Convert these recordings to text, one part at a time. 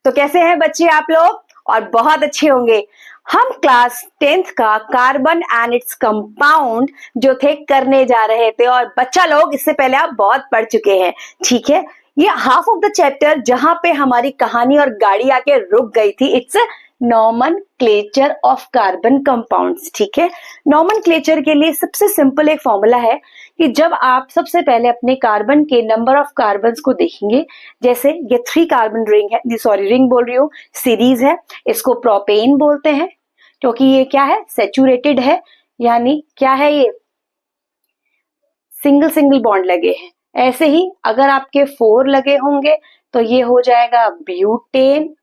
तो कैसे हैं बच्चे आप लोग? और बहुत अच्छे होंगे। हम क्लास 10th का कार्बन एंड इट्स कंपाउंड जो थे करने जा रहे थे, और बच्चा लोग इससे पहले आप बहुत पढ़ चुके हैं, ठीक है। ये हाफ ऑफ द चैप्टर जहां पे हमारी कहानी और गाड़ी आके रुक गई थी, it's nomenclature of carbon compounds, ठीक है। नॉमेनक्लेचर के लिए सबसे सिंपल एक फॉर्मूला है कि जब आप सबसे पहले अपने कार्बन के नंबर ऑफ कार्बन को देखेंगे, जैसे ये 3 कार्बन रिंग है, सॉरी रिंग बोल रही हूँ, सीरीज है, इसको प्रोपेन बोलते हैं क्योंकि ये क्या है, सैचुरेटेड है, यानी क्या है, ये सिंगल सिंगल बॉन्ड लगे हैं। ऐसे ही अगर आपके 4 लगे होंगे तो ये हो जाएगा ब्यूटेन।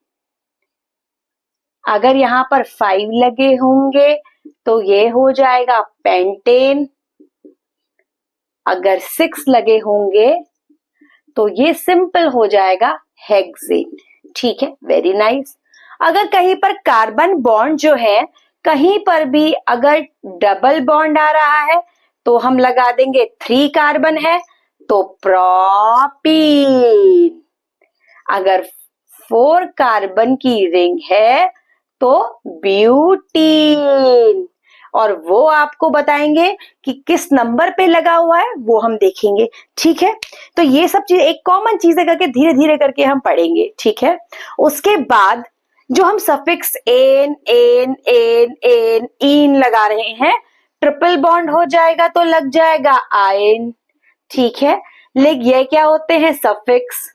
अगर यहाँ पर 5 लगे होंगे तो ये हो जाएगा पेंटेन। अगर 6 लगे होंगे तो ये सिंपल हो जाएगा हेक्सेन, ठीक है, वेरी नाइस। अगर कहीं पर कार्बन बॉन्ड जो है, कहीं पर भी अगर डबल बॉन्ड आ रहा है तो हम लगा देंगे 3 कार्बन है तो प्रोपीन। अगर 4 कार्बन की रिंग है तो ब्यूटीन, और वो आपको बताएंगे कि किस नंबर पे लगा हुआ है, वो हम देखेंगे, ठीक है। तो ये सब चीज एक कॉमन चीजें करके धीरे धीरे करके हम पढ़ेंगे, ठीक है। उसके बाद जो हम suffix N N N N in लगा रहे हैं, ट्रिपल बॉन्ड हो जाएगा तो लग जाएगा आयन, ठीक है। लेकिन ये क्या होते हैं, सफिक्स।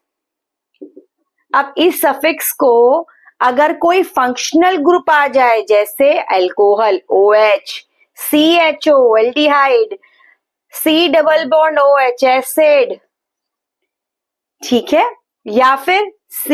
अब इस सफिक्स को अगर कोई फंक्शनल ग्रुप आ जाए, जैसे alcohol OH, CHO aldehyde, C double bond OH acid, ठीक है, या फिर C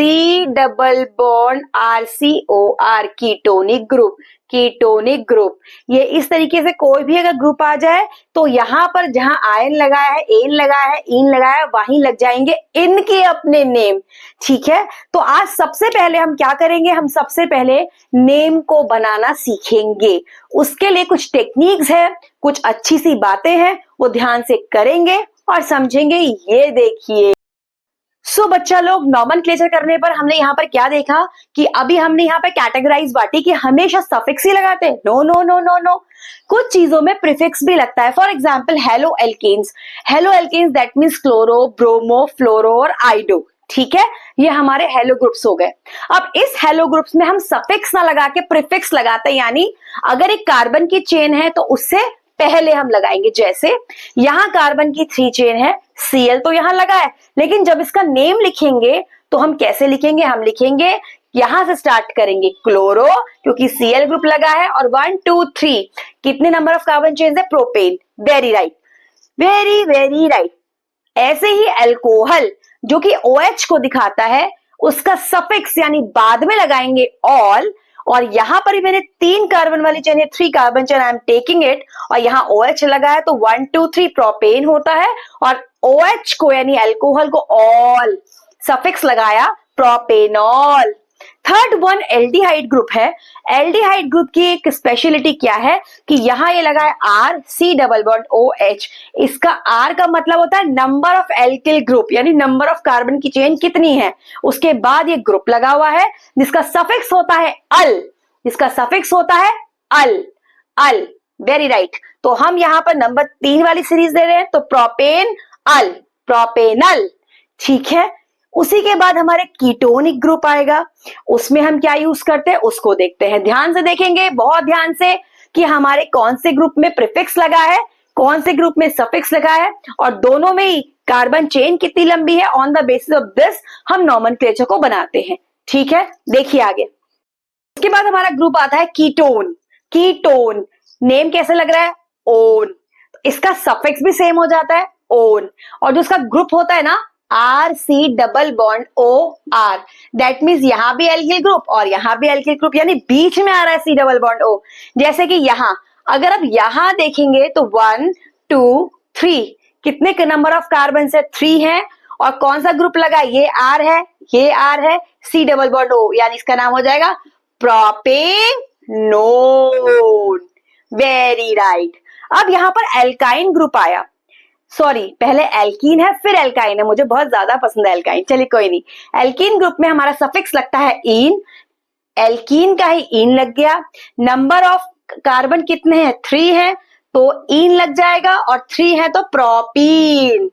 double bond RCOR ketonic group, ketonic group, ये इस तरीके से कोई भी अगर ग्रुप आ जाए तो यहां पर जहां आयन लगाया है, एन लगाया है, इन लगाया है, वहीं लग जाएंगे इनके अपने नेम, ठीक है। तो आज सबसे पहले हम क्या करेंगे, हम सबसे पहले नेम को बनाना सीखेंगे। उसके लिए कुछ टेक्निक्स है, कुछ अच्छी सी बातें हैं, वो ध्यान से करेंगे और समझेंगे। ये देखिए, बच्चा लोग, नॉमेनक्लेचर करने पर हमने यहाँ पर क्या देखा कि अभी हमने यहाँ पर कैटेगराइज बांटी कि हमेशा सफिक्स ही लगाते हैं। No no no no no, कुछ चीजों में प्रीफिक्स भी लगता है। For example halo alkanes, halo alkanes that means chloro, bromo, fluoro और आइडो, ठीक है, ये हमारे हेलो ग्रुप्स हो गए। अब इस हेलो ग्रुप्स में हम सफिक्स ना लगा के प्रीफिक्स लगाते हैं, यानी अगर एक कार्बन की चेन है तो उससे पहले हम लगाएंगे। जैसे यहां कार्बन की 3 चेन है, Cl तो यहां लगा है, लेकिन जब इसका नेम लिखेंगे तो हम कैसे लिखेंगे, हम लिखेंगे यहां से स्टार्ट करेंगे क्लोरो, क्योंकि Cl ग्रुप लगा है, और 1 2 3 कितने नंबर ऑफ कार्बन चेन्स है, propane, very right, very very right. ऐसे ही अल्कोहल जो कि OH को दिखाता है, उसका सफिक्स यानी बाद में लगाएंगे ऑल, और यहां पर भी मैंने 3 कार्बन वाली चेन है, 3 carbon chain, I am taking it, और यहां OH लगा है तो 1 2 3 प्रोपेन होता है, और OH को यानी अल्कोहल को ऑल सफिक्स लगाया propanol. Third one aldehyde group है। एल्डिहाइड ग्रुप की एक स्पेशलिटी क्या है कि यहां ये लगा है R C double bond OH, इसका R का मतलब होता है नंबर ऑफ एल्किल ग्रुप, यानी नंबर ऑफ कार्बन की चेन कितनी है, उसके बाद ये ग्रुप लगा हुआ है जिसका सफिक्स होता है अल, जिसका सफिक्स होता है अल, अल, वेरी राइट। तो हम यहां पर नंबर 3 वाली सीरीज दे रहे हैं, तो प्रोपेन अल, प्रोपेनल, ठीक है। उसी के बाद हमारे कीटोनिक ग्रुप आएगा, उसमें हम क्या यूज करते हैं उसको देखते हैं। ध्यान से देखेंगे, बहुत ध्यान से, कि हमारे कौन से ग्रुप में प्रीफिक्स लगा है, कौन से ग्रुप में सफिक्स लगा है, और दोनों में ही कार्बन चेन कितनी लंबी है। On the basis of this हम नॉमेनक्लेचर को बनाते हैं, ठीक है। देखिए आगे, उसके बाद हमारा ग्रुप आता है कीटोन। कीटोन नेम कैसे लग रहा है, ओन, इसका सफिक्स भी सेम हो जाता है ओन, और जो उसका ग्रुप होता है ना R C double bond OR, that means यहां भी एल्किल ग्रुप और यहां भी एल्किल ग्रुप, यानी बीच में आ रहा है C डबल बॉन्ड O। जैसे कि यहां अगर आप यहां देखेंगे तो 1 2 3 कितने नंबर ऑफ कार्बन है, 3 है, और कौन सा ग्रुप लगा, ये R है, ये R है, C डबल बॉन्ड O, यानी इसका नाम हो जाएगा प्रोपेनोन, वेरी राइट। अब यहां पर एल्काइन ग्रुप आया, सॉरी, पहले एल्कीन है फिर एल्काइन है, मुझे बहुत ज्यादा पसंद है एल्काइन। चलिए कोई नहीं, एल्कीन ग्रुप में हमारा सफिक्स लगता है इन, एल्कीन का ही इन लग गया। नंबर ऑफ कार्बन कितने हैं, 3 है, तो इन लग जाएगा, और 3 है तो प्रोपीन।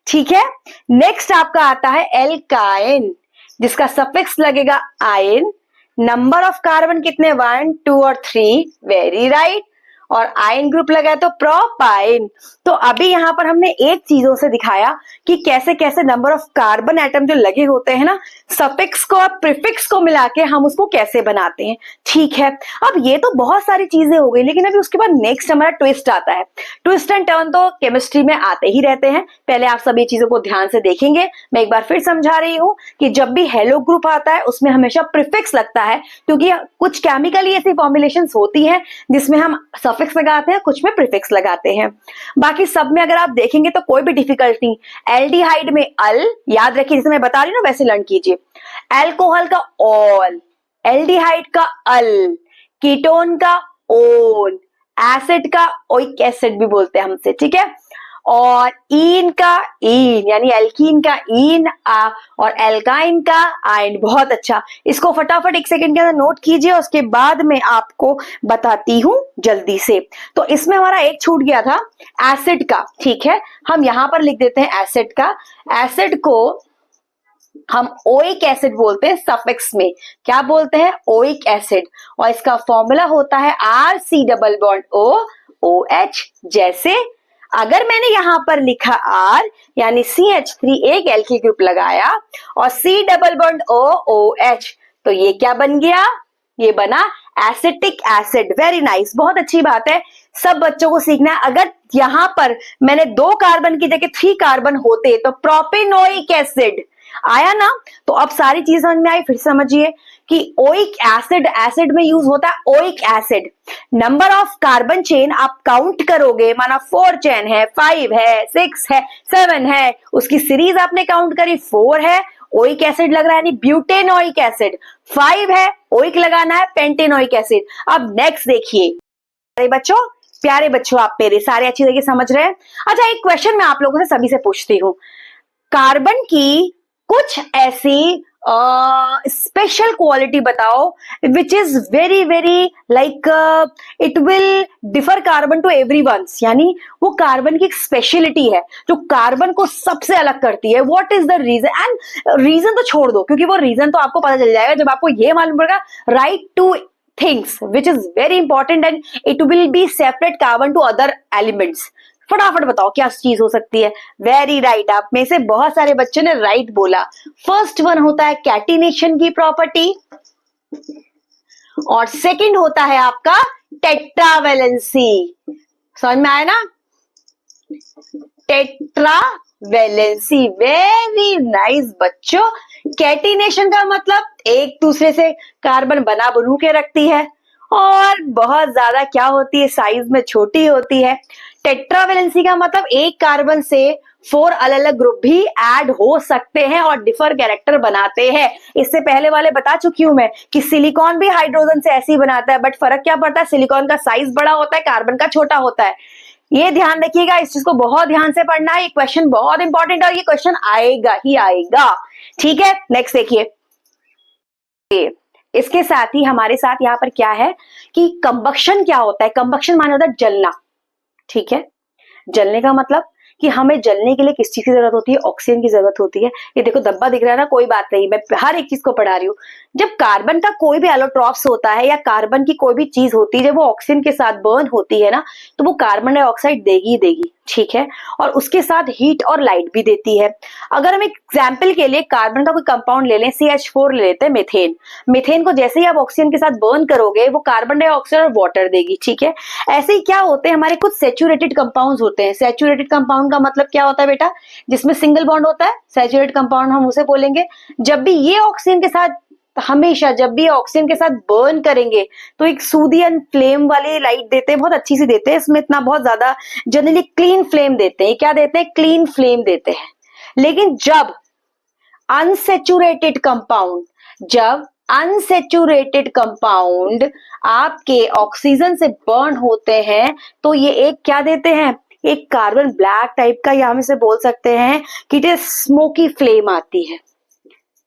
ठीक है, नेक्स्ट आपका आता है एल्काइन, जिसका सफिक्स लगेगा आइन। नंबर ऑफ कार्बन कितने, 1 2 और 3, वेरी राइट, और आयन ग्रुप लगा है तो प्रोपाइन। तो अभी यहां पर हमने एक चीजों से दिखाया कि कैसे कैसे नंबर ऑफ कार्बन एटम जो लगे होते हैं ना, सफिक्स को और प्रीफिक्स को मिला के हम उसको कैसे बनाते हैं। ठीक है, अब ये तो बहुत सारी चीजें हो गई, लेकिन अभी उसके बाद नेक्स्ट हमारा ट्विस्ट आता है। ट्विस्ट एंड टर्न तो केमिस्ट्री में आते ही रहते हैं, पहले आप सभी चीजों को ध्यान से देखेंगे। मैं एक बार फिर समझा रही हूं कि जब भी हेलो ग्रुप आता है उसमें हमेशा प्रीफिक्स लगता है, क्योंकि कुछ केमिकली ऐसी फॉर्मुलेशंस होती हैं जिसमें हम सफिक्स लगाते हैं, कुछ में प्रीफिक्स लगाते हैं। बाकी सब में अगर आप देखेंगे तो कोई भी डिफिकल्ट नहीं। एल्डिहाइड में अल, याद रखिए जैसे मैं बता रही हूँ ना वैसे लर्न कीजिए। अल्कोहल का ऑल, एल्डिहाइड का अल, कीटोन का ओन, एसिड का ओइक एसिड भी बोलते हैं हमसे, ठीक है। और ईन का ईन, यानी एल्कीन का ईन आ, और एल्काइन का आइन। बहुत अच्छा, इसको फटाफट 1 सेकंड के अंदर नोट कीजिए, उसके बाद में आपको बताती हूं जल्दी से। तो इसमें हमारा एक छूट गया था एसिड का, ठीक है, हम यहां पर लिख देते हैं एसिड का। एसिड को हम ओइक एसिड बोलते हैं, सफिक्स में क्या बोलते हैं, ओइक एसिड, और इसका फॉर्मूला होता है RC double bond O OH। जैसे अगर मैंने यहां पर लिखा R यानी CH3 एक एल्किल ग्रुप लगाया और C double bond O OH, तो ये क्या बन गया, ये बना एसिटिक एसिड। वेरी नाइस, बहुत अच्छी बात है, सब बच्चों को सीखना है। अगर यहां पर मैंने 2 कार्बन की जगह 3 कार्बन होते तो प्रोपेनोइक एसिड आया ना। तो अब सारी चीज समझ में आई, फिर समझिए कि ओइक एसिड, एसिड में यूज होता है oic acid. Number of carbon chain आप काउंट करोगे, माना 4 चेन है, 5 है, 6 है, 7 है, उसकी सीरीज आपने काउंट करी, 4 है, ओइक एसिड लग रहा है यानी ब्यूटेनोइक एसिड, 5 है, ओइक लगाना है, पेंटेनोइक एसिड। अब नेक्स्ट देखिए प्यारे बच्चों आप मेरे सारे अच्छी तरीके समझ रहे हैं। अच्छा, एक क्वेश्चन मैं आप लोगों से सभी से पूछती हूँ, कार्बन की कुछ ऐसी स्पेशल क्वालिटी बताओ which is very very like it will differ carbon to everyone, यानी वो कार्बन की एक स्पेशलिटी है जो कार्बन को सबसे अलग करती है। What is the reason, and reason तो छोड़ दो क्योंकि वो रीजन तो आपको पता चल जाएगा जब आपको ये मालूम पड़ेगा। Write two things which is very important and it will be separate carbon to other elements. फटाफट बताओ क्या चीज हो सकती है। वेरी राइट, आप में से बहुत सारे बच्चों ने राइट बोला। फर्स्ट वन होता है कैटिनेशन की प्रॉपर्टी, और सेकंड होता है आपका टेट्रावेलेंसी। समझ में आया ना, टेट्रावेलेंसी। वेरी नाइस बच्चों। कैटिनेशन का मतलब एक दूसरे से कार्बन बना बनू के रखती है और बहुत ज्यादा क्या होती है, साइज में छोटी होती है। टेट्रावेलेंसी का मतलब एक कार्बन से 4 अलग अलग ग्रुप भी ऐड हो सकते हैं और डिफर कैरेक्टर बनाते हैं। इससे पहले वाले बता चुकी हूं मैं कि सिलिकॉन भी हाइड्रोजन से ऐसे ही बनाता है, बट फर्क क्या पड़ता है, सिलिकॉन का साइज बड़ा होता है, कार्बन का छोटा होता है। ये ध्यान रखिएगा, इस चीज को बहुत ध्यान से पढ़ना है, ये क्वेश्चन बहुत इंपॉर्टेंट है और ये क्वेश्चन आएगा ही आएगा। ठीक है, नेक्स्ट देखिए। इसके साथ ही हमारे साथ यहाँ पर क्या है कि कंबक्शन क्या होता है। कंबक्शन माने होता है जलना, ठीक है। जलने का मतलब कि हमें जलने के लिए किस चीज की जरूरत होती है, ऑक्सीजन की जरूरत होती है। ये देखो धब्बा दिख रहा है ना, कोई बात नहीं, मैं हर एक चीज को पढ़ा रही हूँ। जब कार्बन का कोई भी एलोट्रॉप्स होता है या कार्बन की कोई भी चीज होती है, जब वो ऑक्सीजन के साथ बर्न होती है ना, तो वो कार्बन डाइऑक्साइड देगी ही देगी, ठीक है, और उसके साथ हीट और लाइट भी देती है। अगर हम एग्जाम्पल के लिए कार्बन का कोई कंपाउंड ले लें, CH4 ले लेते हैं, मीथेन। मीथेन को जैसे ही आप ऑक्सीजन के साथ बर्न करोगे वो कार्बन डाइऑक्साइड और वाटर देगी, ठीक है। ऐसे ही क्या होते हैं, हमारे कुछ सैचुरेटेड कंपाउंड्स होते हैं। सैचुरेटेड कंपाउंड का मतलब क्या होता है बेटा, जिसमें सिंगल बॉन्ड होता है, सैचुरेटेड कंपाउंड हम उसे बोलेंगे। जब भी ये ऑक्सीजन के साथ, हमेशा जब भी ऑक्सीजन के साथ बर्न करेंगे तो एक सूदियन फ्लेम वाली लाइट देते हैं, बहुत अच्छी सी देते हैं, इसमें इतना बहुत ज्यादा जनरली क्लीन फ्लेम देते हैं। क्या देते हैं, क्लीन फ्लेम देते हैं। लेकिन जब अनसेचुरेटेड कंपाउंड आपके ऑक्सीजन से बर्न होते हैं तो ये एक क्या देते हैं, एक कार्बन ब्लैक टाइप का, या हम इसे बोल सकते हैं कि इट इज स्मोकी फ्लेम आती है।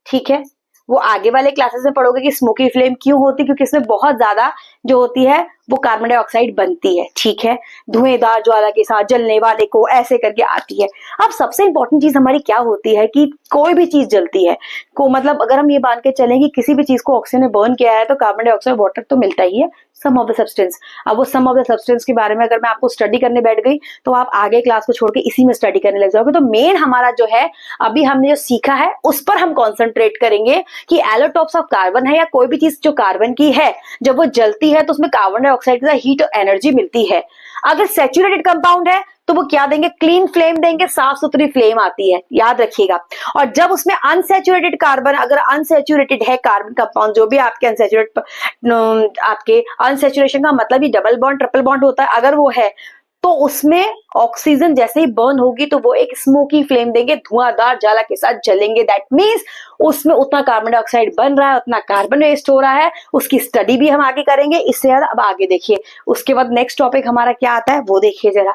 ठीक है, वो आगे वाले क्लासेस में पढ़ोगे कि स्मोकी फ्लेम क्यों होती है, क्योंकि इसमें बहुत ज्यादा जो होती है वो कार्बन डाइऑक्साइड बनती है। ठीक है, धुएंधार ज्वाला के साथ जलने वाले को ऐसे करके आती है। अब सबसे इंपॉर्टेंट चीज हमारी क्या होती है कि कोई भी चीज जलती है को, मतलब अगर हम ये मान के चलें कि किसी भी चीज को ऑक्सीजन ने बर्न किया है तो कार्बन डाइऑक्साइड वाटर तो मिलता ही है, सम ऑफ द सब्सटेंस। अब वो सम ऑफ द सब्सटेंस के बारे में अगर मैं आपको स्टडी करने बैठ गई तो आप आगे क्लास को छोड़ के इसी में स्टडी करने लग जाओगे। तो मेन हमारा जो है अभी हमने जो सीखा है उस पर हम कॉन्सेंट्रेट करेंगे कि एलोटॉप्स ऑफ कार्बन है या कोई भी चीज जो कार्बन की है, जब वो जलती है तो उसमें कार्बन डाइऑक्साइड के साथ हीट और एनर्जी मिलती है। अगर सैचुरेटेड कंपाउंड है तो वो क्या देंगे, क्लीन फ्लेम देंगे, साफ सुथरी फ्लेम आती है, याद रखिएगा। और जब उसमें अनसैचुरेटेड कार्बन, अगर अनसैचुरेटेड है कार्बन कंपाउंड, जो भी आपके आपके अनसैचुरेशन का मतलब ही डबल बॉन्ड ट्रिपल बॉन्ड होता है, अगर वो है तो उसमें ऑक्सीजन जैसे ही बर्न होगी तो वो एक स्मोकी फ्लेम देंगे, धुआंधार ज्वाला के साथ जलेंगे। दैट मीन्स उसमें उतना कार्बन डाइऑक्साइड बन रहा है, उतना कार्बन वेस्ट हो रहा है, उसकी स्टडी भी हम आगे करेंगे। इससे ज्यादा अब आगे देखिए, उसके बाद नेक्स्ट टॉपिक हमारा क्या आता है वो देखिए जरा।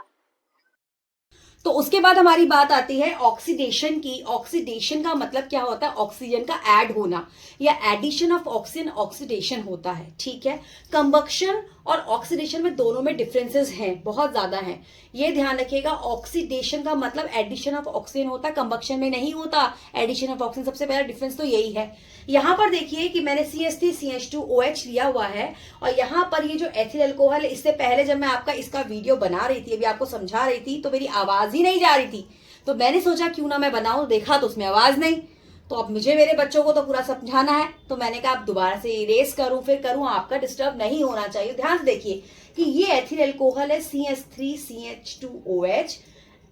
तो उसके बाद हमारी बात आती है ऑक्सीडेशन की। ऑक्सीडेशन का मतलब क्या होता है, ऑक्सीजन का ऐड होना या एडिशन ऑफ ऑक्सीजन, ऑक्सीडेशन होता है। ठीक है, कंबक्शन और ऑक्सीडेशन में दोनों में डिफरेंसेस हैं, बहुत ज्यादा हैं, ये ध्यान रखिएगा। ऑक्सीडेशन का मतलब एडिशन ऑफ ऑक्सीजन होता है, कंबक्शन में नहीं होता एडिशन ऑफ ऑक्सीजन। सबसे पहला डिफरेंस तो यही है। यहां पर देखिए कि मैंने CH3CH2OH लिया हुआ है, और यहां पर ये जो एथिल अल्कोहल है, इससे पहले जब मैं आपका इसका वीडियो बना रही थी, अभी आपको समझा रही थी, तो मेरी आवाज ही नहीं जा रही थी, तो मैंने सोचा क्यों ना मैं बनाऊं, देखा तो उसमें आवाज नहीं, तो अब मुझे मेरे बच्चों को तो पूरा समझाना है, तो मैंने कहा अब दोबारा से इरेज करूं, फिर करूं, आपका डिस्टर्ब नहीं होना चाहिए। ध्यान से देखिए कि ये एथिल अल्कोहल है CH3CH2OH,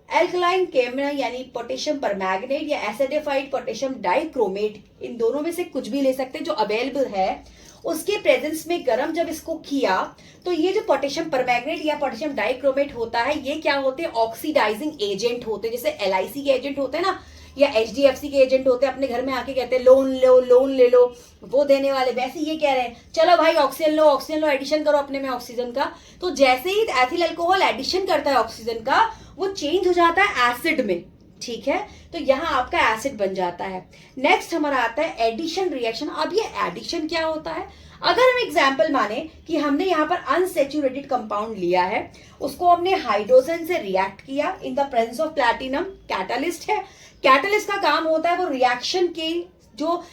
एल्कलाइन केमिकल यानी पोटेशियम परमैंगनेट या एसिडिफाइड पोटेशियम डाइक्रोमेट, इन दोनों में से कुछ भी ले सकते हैं जो अवेलेबल है। उसके प्रेजेंस में गर्म जब इसको किया तो ये जो पोटेशियम परमैंगनेट या पोटेशियम डाइक्रोमेट होता है, ये क्या होते हैं, ऑक्सीडाइजिंग एजेंट होते हैं। जैसे LIC के एजेंट होते हैं ना, या HDFC के एजेंट होते हैं, अपने घर में आके कहते हैं लोन लो, लोन ले लो, वो देने वाले, वैसे ये कह रहे हैं चलो भाई ऑक्सीजन लो, ऑक्सीजन लो, एडिशन करो अपने में ऑक्सीजन का। तो जैसे ही एथिल अल्कोहल एडिशन करता है ऑक्सीजन का, वो चेंज हो जाता है एसिड में। ठीक है, तो यहां आपका एसिड बन जाता है। नेक्स्ट हमारा आता है एडिशन रिएक्शन। अब ये एडिशन क्या होता है, अगर हम एग्जाम्पल माने कि हमने यहाँ पर अनसेचुरेटेड कंपाउंड लिया है, उसको हमने हाइड्रोजन से रिएक्ट किया in the presence of platinum, catalyst है। कैटालिस्ट का काम होता है वो रिएक्शन के जो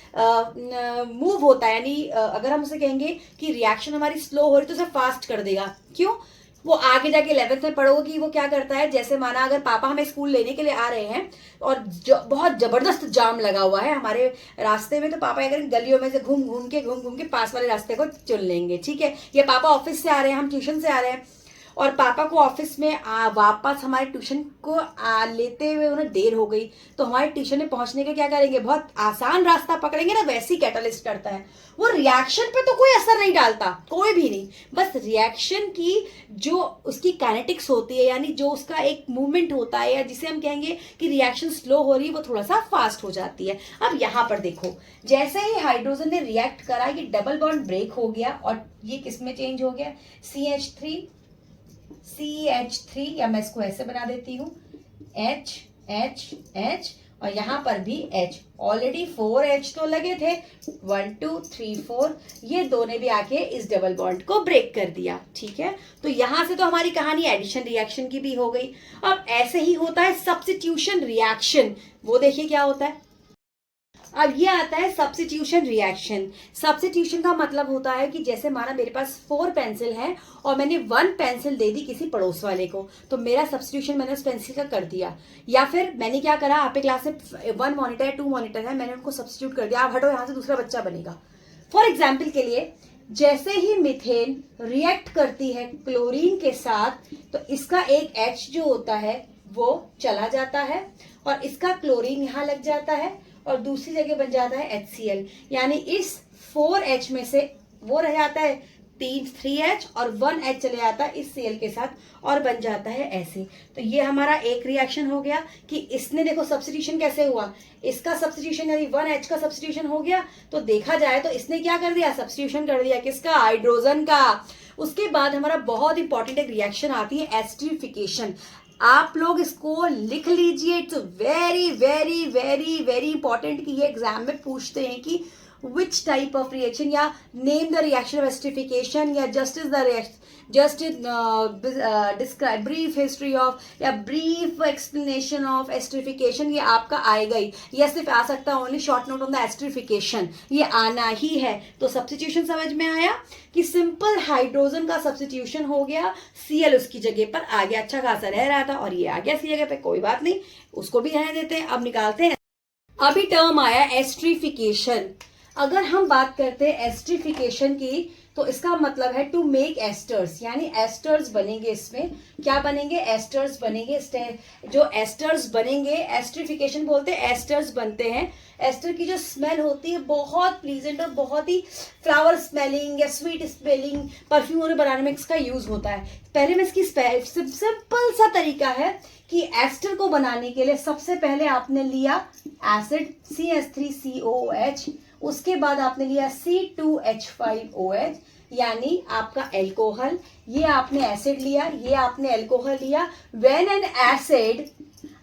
मूव होता है, यानी अगर हम उसे कहेंगे कि रिएक्शन हमारी स्लो हो रही तो उसे फास्ट कर देगा। क्यों, वो आगे जाके 11th में पढ़ोगे कि वो क्या करता है। जैसे माना अगर पापा हमें स्कूल लेने के लिए आ रहे हैं और बहुत जबरदस्त जाम लगा हुआ है हमारे रास्ते में, तो पापा अगर गलियों में से घूम घूम के पास वाले रास्ते को चुन लेंगे। ठीक है, या पापा ऑफिस से आ रहे हैं, हम ट्यूशन से आ रहे हैं, और पापा को ऑफिस में वापस हमारे ट्यूशन को लेते हुए उन्हें देर हो गई, तो हमारे ट्यूशन में पहुंचने के क्या करेंगे, बहुत आसान रास्ता पकड़ेंगे ना। वैसे ही कैटालिस्ट करता है, वो रिएक्शन पे तो कोई असर नहीं डालता, कोई भी नहीं, बस रिएक्शन की जो उसकी काइनेटिक्स होती है, यानी जो उसका एक मूवमेंट होता है, या जिसे हम कहेंगे कि रिएक्शन स्लो हो रही है, वो थोड़ा सा फास्ट हो जाती है। अब यहाँ पर देखो, जैसे ही हाइड्रोजन ने रिएक्ट करा, ये डबल बॉन्ड ब्रेक हो गया, और ये किस में चेंज हो गया, CH3 या मैं इसको ऐसे बना देती हूं, H, और यहां पर भी H, ऑलरेडी 4 H तो लगे थे, 1 2 3 4, ये दोनों भी आके इस डबल बॉन्ड को ब्रेक कर दिया। ठीक है, तो यहां से तो हमारी कहानी एडिशन रिएक्शन की भी हो गई। अब ऐसे ही होता है सब्स्टिट्यूशन रिएक्शन, वो देखिए क्या होता है। अब ये आता है सब्स्टिट्यूशन रिएक्शन। सब्स्टिट्यूशन का मतलब होता है कि जैसे माना मेरे पास 4 पेंसिल है और मैंने 1 पेंसिल दे दी किसी पड़ोस वाले को, तो मेरा सब्स्टिट्यूशन मैंने उस पेंसिल का कर दिया। या फिर मैंने क्या करा, आपके क्लास में 1 मॉनिटर है, 2 मॉनिटर है, मैंने उनको सब्स्टिट्यूट कर दिया, आप हटो यहाँ से, दूसरा बच्चा बनेगा। फॉर एग्जाम्पल के लिए, जैसे ही मीथेन रिएक्ट करती है क्लोरीन के साथ, तो इसका एक H जो होता है वो चला जाता है, और इसका क्लोरीन यहाँ लग जाता है, और दूसरी जगह बन जाता है HCl, यानी इस 4H में से वो रह जाता है 3H, और 1H चले जाता है इस Cl के साथ, और बन जाता है ऐसे। तो ये हमारा एक रिएक्शन हो गया कि इसने, देखो सब्स्टिट्यूशन कैसे हुआ, इसका सब्स्टिट्यूशन यानी 1H का सब्स्टिट्यूशन हो गया, तो देखा जाए तो इसने क्या कर दिया, सब्स्टिट्यूशन कर दिया, किसका, हाइड्रोजन का। उसके बाद हमारा बहुत इंपॉर्टेंट एक रिएक्शन आती है एस्टरिफिकेशन। आप लोग इसको लिख लीजिए। It's very very very very important कि ये एग्जाम में पूछते हैं कि विच टाइप ऑफ रिएक्शन, या name the reaction of esterification, या just is the reaction, just describe brief history of, या ब्रीफ एक्सप्लेनेशन ऑफ एस्टरिफिकेशन, ये आपका आएगा ही। यह सिर्फ आ सकता है only short note on the esterification, ये आना ही है। तो सब्स्टिट्यूशन समझ में आया कि सिंपल हाइड्रोजन का सब्स्टिट्यूशन हो गया, Cl उसकी जगह पर आ गया, अच्छा खासा रह रहा था और ये आ गया सी जगह पे, कोई बात नहीं, उसको भी रहने देते हैं। अब निकालते हैं। अभी टर्म आया एस्टरिफिकेशन। अगर हम बात करते हैं एस्टरिफिकेशन की, तो इसका मतलब है टू मेक एस्टर्स, यानी एस्टर्स बनेंगे। इसमें क्या बनेंगे? एस्टर्स बनेंगे। जो एस्टर्स बनेंगे, एस्टरिफिकेशन बोलते हैं, एस्टर्स बनते हैं। एस्टर की जो स्मेल होती है बहुत प्लीजेंट और बहुत ही फ्लावर स्मेलिंग या स्वीट स्मेलिंग परफ्यूम बनाने में इसका यूज होता है। पहले में इसकी सिंपल सा तरीका है कि एस्टर को बनाने के लिए सबसे पहले आपने लिया एसिड CH3COOH, उसके बाद आपने लिया C2H5OH, यानी आपका एल्कोहल। ये आपने एसिड लिया, ये आपने एल्कोहल लिया। व्हेन एन एसिड,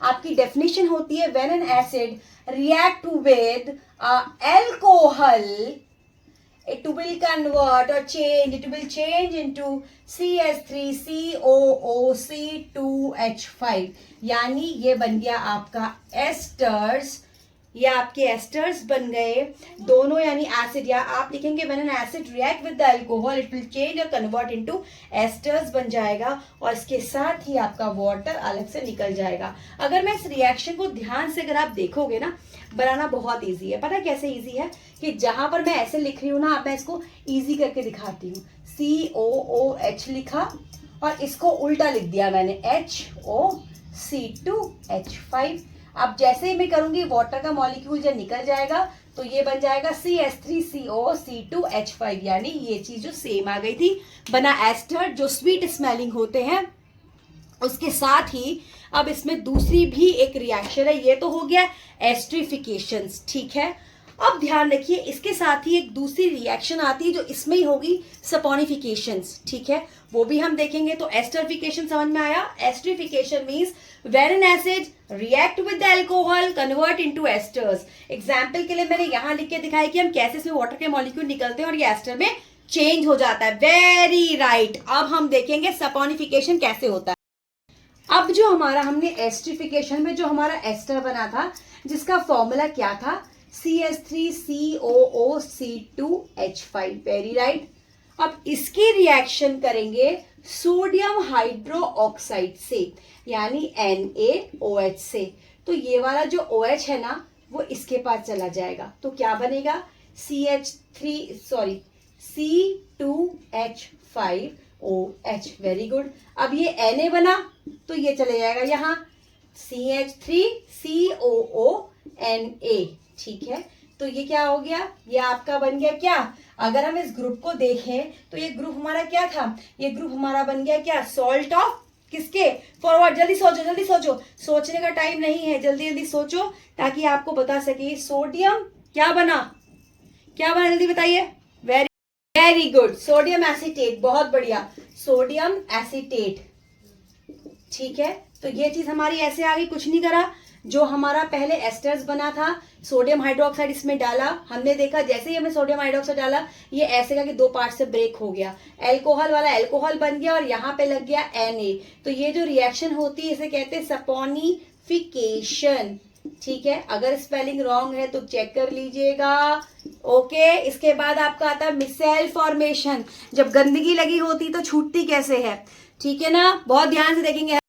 आपकी डेफिनेशन होती है when an acid react with alcohol, it will convert or change, it will change into CH3COOC2H5, यानी ये बन गया आपका एस्टर्स। ये आपके एस्टर्स बन गए दोनों, यानी एसिड, या आप लिखेंगे when an acid react with the alcohol it will change और कन्वर्ट इनटू एस्टर्स बन जाएगा, और इसके साथ ही आपका वाटर अलग से निकल जाएगा। अगर मैं इस रिएक्शन को ध्यान से अगर आप देखोगे ना, बनाना बहुत इजी है। पता है कैसे इजी है? कि जहां पर मैं ऐसे लिख रही हूं ना, अब मैं इसको इजी करके दिखाती हूँ। COOH लिखा और इसको उल्टा लिख दिया मैंने, HOC2H5। अब जैसे ही मैं करूंगी वाटर का मॉलिक्यूल जब निकल जाएगा तो ये बन जाएगा CH3COC2H5, यानी ये चीज जो सेम आ गई थी, बना एस्टर जो स्वीट स्मेलिंग होते हैं। उसके साथ ही अब इसमें दूसरी भी एक रिएक्शन है, ये तो हो गया एस्टरिफिकेशन, ठीक है। अब ध्यान रखिए, इसके साथ ही एक दूसरी रिएक्शन आती है जो इसमें ही होगी, सपोनिफिकेशंस, ठीक है, वो भी हम देखेंगे। तो एस्टरिफिकेशन समझ में आया? Esterification means when an acid react with the alcohol convert into asters. Example के लिए मैंने यहां लिख के दिखाया कि हम कैसे इसमें वाटर के मॉलिक्यूल निकलते हैं और ये एस्टर में चेंज हो जाता है। Very right. अब हम देखेंगे सपोनिफिकेशन कैसे होता है। अब जो हमारा हमने एस्टरिफिकेशन में जो हमारा एस्टर बना था, जिसका फॉर्मूला क्या था? CH3COOC2H5, very right. अब इसकी रिएक्शन करेंगे सोडियम हाइड्रो ऑक्साइड से, यानी NaOH से। तो ये वाला जो OH है ना, वो इसके पास चला जाएगा, तो क्या बनेगा? C2H5OH, very good. अब ये Na बना तो ये चले जाएगा यहाँ CH3COONA, ठीक है। तो ये क्या हो गया? ये आपका बन गया क्या? अगर हम इस ग्रुप को देखें तो ये ग्रुप हमारा क्या था? ये ग्रुप हमारा बन गया क्या? सॉल्ट ऑफ किसके? फॉरवर्ड। जल्दी सोचो, जल्दी सोचो, सोचने का टाइम नहीं है, जल्दी जल्दी सोचो ताकि आपको बता सके। सोडियम क्या बना? क्या बना? जल्दी बताइए। Very very good, sodium acetate, बहुत बढ़िया, सोडियम एसीटेट, ठीक है। तो ये चीज हमारी ऐसे आ गई, कुछ नहीं करा। जो हमारा पहले एस्टर्स बना था, सोडियम हाइड्रोक्साइड इसमें डाला, हमने देखा जैसे ही हमने सोडियम हाइड्रोक्साइड डाला, ये ऐसे का कि दो पार्ट से ब्रेक हो गया, अल्कोहल वाला अल्कोहल बन गया और यहाँ पे लग गया Na। तो ये जो रिएक्शन होती है इसे कहते हैं सपोनिफिकेशन, ठीक है। अगर स्पेलिंग रॉन्ग है तो चेक कर लीजिएगा, ओके। इसके बाद आपका आता है मिसेल फॉर्मेशन। जब गंदगी लगी होती तो छूटती कैसे है, ठीक है ना, बहुत ध्यान से देखेंगे।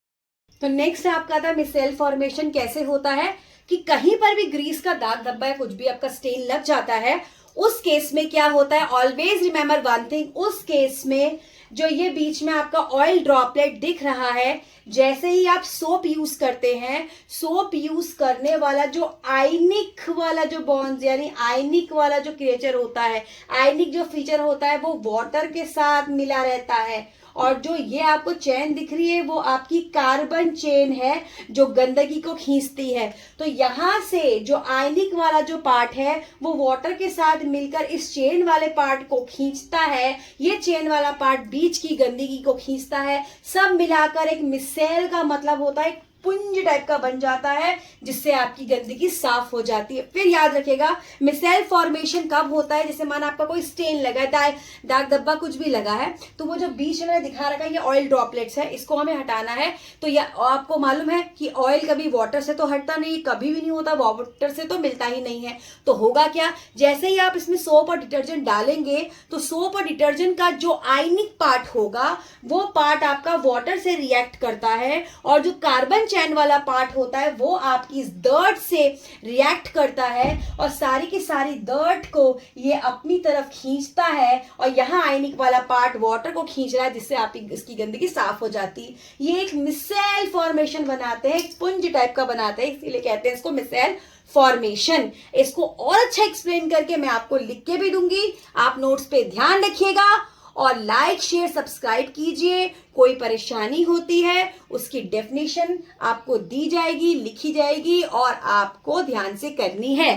तो नेक्स्ट आपका था मिसेल फॉर्मेशन। कैसे होता है कि कहीं पर भी ग्रीस का दाग धब्बा या कुछ भी आपका स्टेन लग जाता है, उस केस में क्या होता है? ऑलवेज रिमेंबर वन थिंग, उस केस में जो ये बीच में आपका ऑयल ड्रॉपलेट दिख रहा है, जैसे ही आप सोप यूज करते हैं, सोप यूज करने वाला जो आयनिक वाला जो बॉन्ड, यानी आयनिक वाला जो क्रिएचर होता है, आयनिक जो फीचर होता है, वो वाटर के साथ मिला रहता है। और जो ये आपको चेन दिख रही है वो आपकी कार्बन चेन है जो गंदगी को खींचती है। तो यहां से जो आयनिक वाला जो पार्ट है वो वाटर के साथ मिलकर इस चेन वाले पार्ट को खींचता है। ये चेन वाला पार्ट बीच की गंदगी को खींचता है। सब मिलाकर एक मिसेल का मतलब होता है पुंज टाइप का बन जाता है, जिससे आपकी गंदगी साफ हो जाती है। फिर याद रखिएगा मिसेल फॉर्मेशन कब होता है, जैसे माना आपका कोई स्टेन लगा है, दाग धब्बा कुछ भी लगा है, तो वो जो बीच में दिखा रखा है ये ऑयल ड्रॉपलेट्स है, इसको हमें हटाना है। तो या आपको मालूम है कि ऑयल कभी वाटर से तो हटता नहीं, कभी भी नहीं होता, वाटर से तो मिलता ही नहीं है। तो होगा क्या, जैसे ही आप इसमें सोप और डिटर्जेंट डालेंगे तो सोप और डिटर्जेंट का जो आयनिक पार्ट होगा वो पार्ट आपका वाटर से रिएक्ट करता है, और जो कार्बन चैन वाला पार्ट होता है वो आपकी इस दर्ट से रिएक्ट करता है, और सारी की सारी दर्ट को ये अपनी तरफ खींचता है, और यहाँ आयनिक वाला पार्ट वाटर को खींच रहा है, जिससे आपकी इसकी गंदगी साफ हो जाती है। ये एक मिसेल फॉर्मेशन बनाते हैं, एक पुंज टाइप का बनाते हैं, इसीलिए कहते हैं इसको मिसेल फॉर्मेशन। इसको और अच्छा एक्सप्लेन करके मैं आपको लिख के भी दूंगी, आप नोट्स पे ध्यान रखिएगा, और लाइक शेयर सब्सक्राइब कीजिए। कोई परेशानी होती है उसकी डेफिनेशन आपको दी जाएगी, लिखी जाएगी, और आपको ध्यान से करनी है।